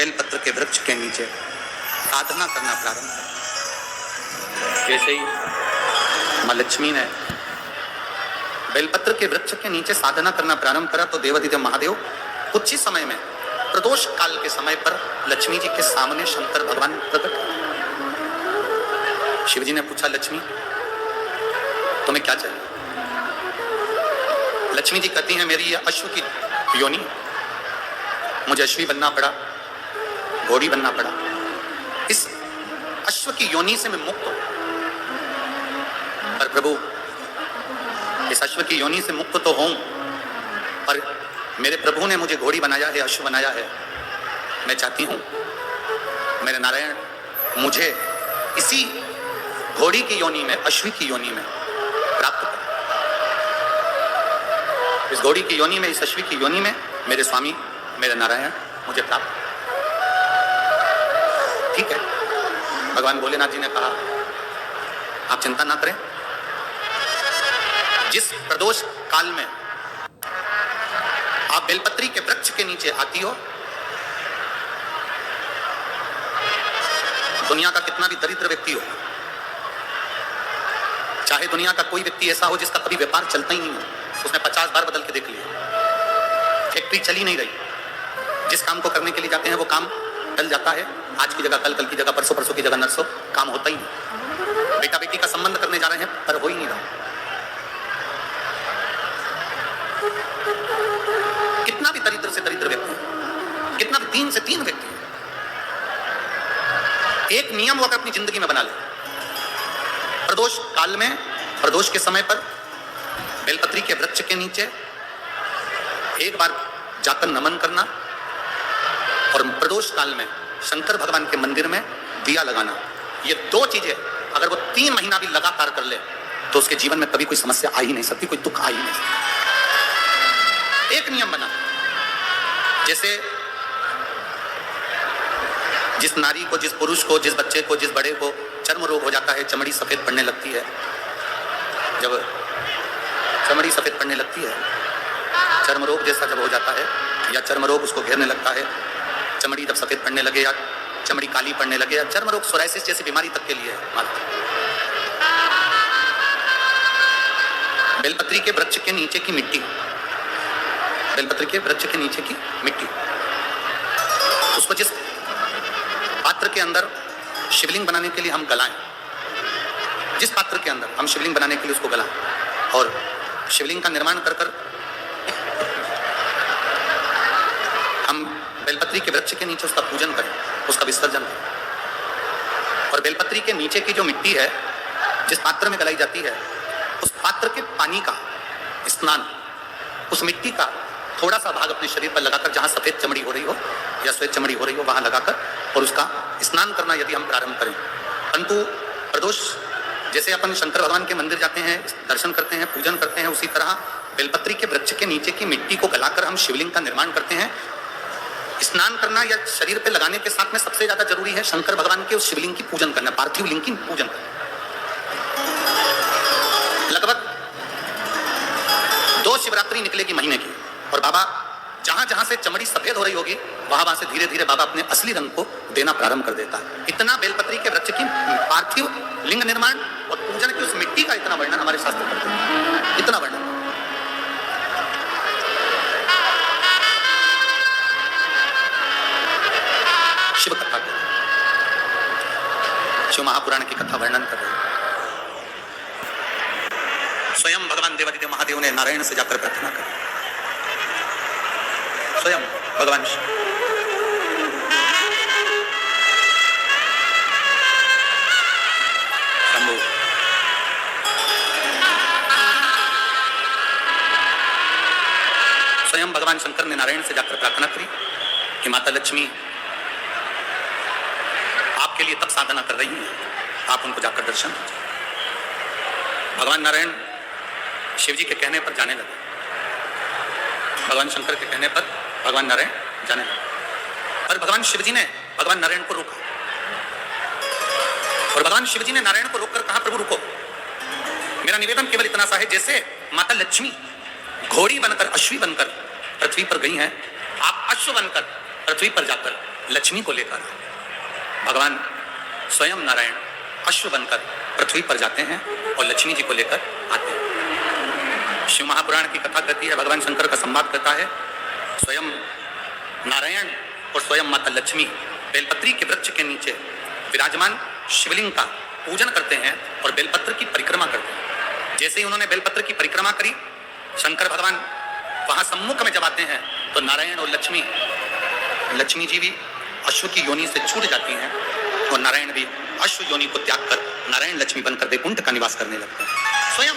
बेलपत्र के वृक्ष के नीचे साधना करना प्रारंभ कर। जैसे ही माँ लक्ष्मी ने बेलपत्र के वृक्ष के नीचे साधना करना प्रारंभ करा तो देवाधिदेव महादेव कुछ ही समय में प्रदोष काल के समय पर लक्ष्मी जी के सामने शंकर भगवान प्रकट। शिव जी ने पूछा, लक्ष्मी तुम्हें क्या चाहिए? लक्ष्मी जी कहती हैं, मेरी ये अश्व की योनि, मुझे अश्वी बनना पड़ा, घोड़ी बनना पड़ा। इस अश्व की योनि से मैं मुक्त हूं, पर प्रभु इस अश्व की योनि से मुक्त तो हूं, पर मेरे प्रभु ने मुझे घोड़ी बनाया है, अश्व बनाया है। मैं चाहती हूं मेरे नारायण मुझे इसी घोड़ी की योनि में, अश्वी की योनि में प्राप्त कर। इस घोड़ी की योनि में, इस अश्वी की योनि में मेरे स्वामी, मेरे नारायण मुझे प्राप्त। ठीक है, भगवान भोलेनाथ जी ने कहा, आप चिंता ना करें। जिस प्रदोष काल में आप बेलपत्री के वृक्ष के नीचे आती हो, दुनिया का कितना भी दरिद्र व्यक्ति हो, चाहे दुनिया का कोई व्यक्ति ऐसा हो जिसका कभी व्यापार चलता ही नहीं हो, उसने 50 बार बदल के देख लिया, फैक्ट्री चली नहीं रही, जिस काम को करने के लिए जाते हैं वो काम टल जाता है, आज की जगह कल, कल की जगह परसों, परसों की जगह नरसों, काम होता ही नहीं। बेटा बेटी का संबंध करने जा रहे हैं पर हो ही नहीं रहा। कितना भी दरिद्र से दरिद्र व्यक्ति, कितना भी दीन से दीन व्यक्ति, एक नियम वो अगर अपनी जिंदगी में बना ले, प्रदोष काल में, प्रदोष के समय पर बेलपत्री के वृक्ष के नीचे एक बार जाकर नमन करना, और प्रदोष काल में शंकर भगवान के मंदिर में दिया लगाना। ये दो चीजें अगर वो 3 महीना भी लगातार कर ले तो उसके जीवन में कभी कोई समस्या आ ही नहीं सकती, कोई दुख आ ही नहीं सकता। एक नियम बना, जैसे जिस नारी को, जिस पुरुष को, जिस बच्चे को, जिस बड़े को चर्म रोग हो जाता है, चमड़ी सफेद पड़ने लगती है, जब चमड़ी सफेद पड़ने लगती है, चर्म रोग जैसा जब हो जाता है या चर्म रोग उसको घेरने लगता है, चमड़ी जब सफेद पड़ने लगे या चमड़ी काली पड़ने लगे, या चर्म रोग सोराइसिस जैसी बीमारी तक के लिए बेलपत्री के वृक्ष के नीचे की मिट्टी, बेलपत्री के वृक्ष के नीचे की मिट्टी, उसको जिस पात्र के अंदर शिवलिंग बनाने के लिए हम गलाएं, जिस पात्र के अंदर हम शिवलिंग बनाने के लिए उसको गलाएं, और शिवलिंग का निर्माण कर कर हम बेलपत्री के वृक्ष के नीचे उसका पूजन करें, उसका विसर्जन करें। और बेलपत्री के नीचे की जो मिट्टी है, जिस पात्र में गलाई जाती है, उस पात्र के पानी का स्नान, उस मिट्टी का थोड़ा सा भाग अपने शरीर पर लगाकर, जहां सफेद चमड़ी हो रही हो या श्वेत चमड़ी हो रही हो वहां लगाकर, और उसका स्नान करना यदि हम प्रारंभ करें। परंतु प्रदोष जैसे अपन शंकर भगवान के मंदिर जाते हैं, दर्शन करते हैं, पूजन करते हैं, उसी तरह बेलपत्री के वृक्ष के नीचे की मिट्टी को गलाकर हम शिवलिंग का निर्माण करते हैं। स्नान करना या शरीर पे लगाने के साथ में सबसे ज्यादा जरूरी है शंकर भगवान के उस शिवलिंग की पूजन करना, पार्थिव लिंग की पूजन करना। लगभग 2 शिवरात्रि निकलेगी महीने की, और बाबा जहां जहां से चमड़ी सफेद हो रही होगी वहां से धीरे धीरे बाबा अपने असली रंग को देना प्रारंभ कर देता है। इतना बेलपत्री के वृक्ष की पार्थिव लिंग निर्माण और पूजन की उस मिट्टी का इतना वर्णन हमारे शास्त्र करते हैं, इतना वर्णन। शिव कथा कर, शिव महापुराण की कथा वर्णन कर रहे हैं। स्वयं भगवान देवादिदेव महादेव ने नारायण से जाकर प्रार्थना करी, स्वयं भगवान शंभु स्वयं भगवान शंकर ने नारायण से जाकर प्रार्थना करी कि माता लक्ष्मी आपके लिए तब साधना कर रही हैं, आप उनको जाकर दर्शन दीजिए। भगवान नारायण शिव जी के कहने पर जाने लगे, भगवान शंकर के कहने पर भगवान नारायण जाने लगे, पर भगवान शिव जी ने भगवान नारायण को रोका, और भगवान शिव जी ने नारायण को रोककर कहा, प्रभु रुको, मेरा निवेदन केवल इतना सा है, जैसे माता लक्ष्मी घोड़ी बनकर, अश्वी बनकर पृथ्वी पर गई हैं, आप अश्व बनकर पृथ्वी पर जाकर लक्ष्मी को लेकर भगवान स्वयं नारायण अश्व बनकर पृथ्वी पर जाते हैं और लक्ष्मी जी को लेकर आते हैं। शिव महापुराण की कथा कहती है, भगवान शंकर का संवाद करता है, स्वयं नारायण और स्वयं माता लक्ष्मी बेलपत्री के वृक्ष के नीचे विराजमान शिवलिंग का पूजन करते हैं और बेलपत्र की परिक्रमा करते हैं। जैसे ही उन्होंने बेलपत्र की परिक्रमा करी, शंकर भगवान वहां सम्मुख में जब आते हैं तो नारायण और लक्ष्मी जी भी अश्व की योनि से छूट जाती हैं और नारायण भी अश्व योनि को त्याग कर नारायण लक्ष्मी बनकर वैकुंठ का निवास करने लगते हैं। स्वयं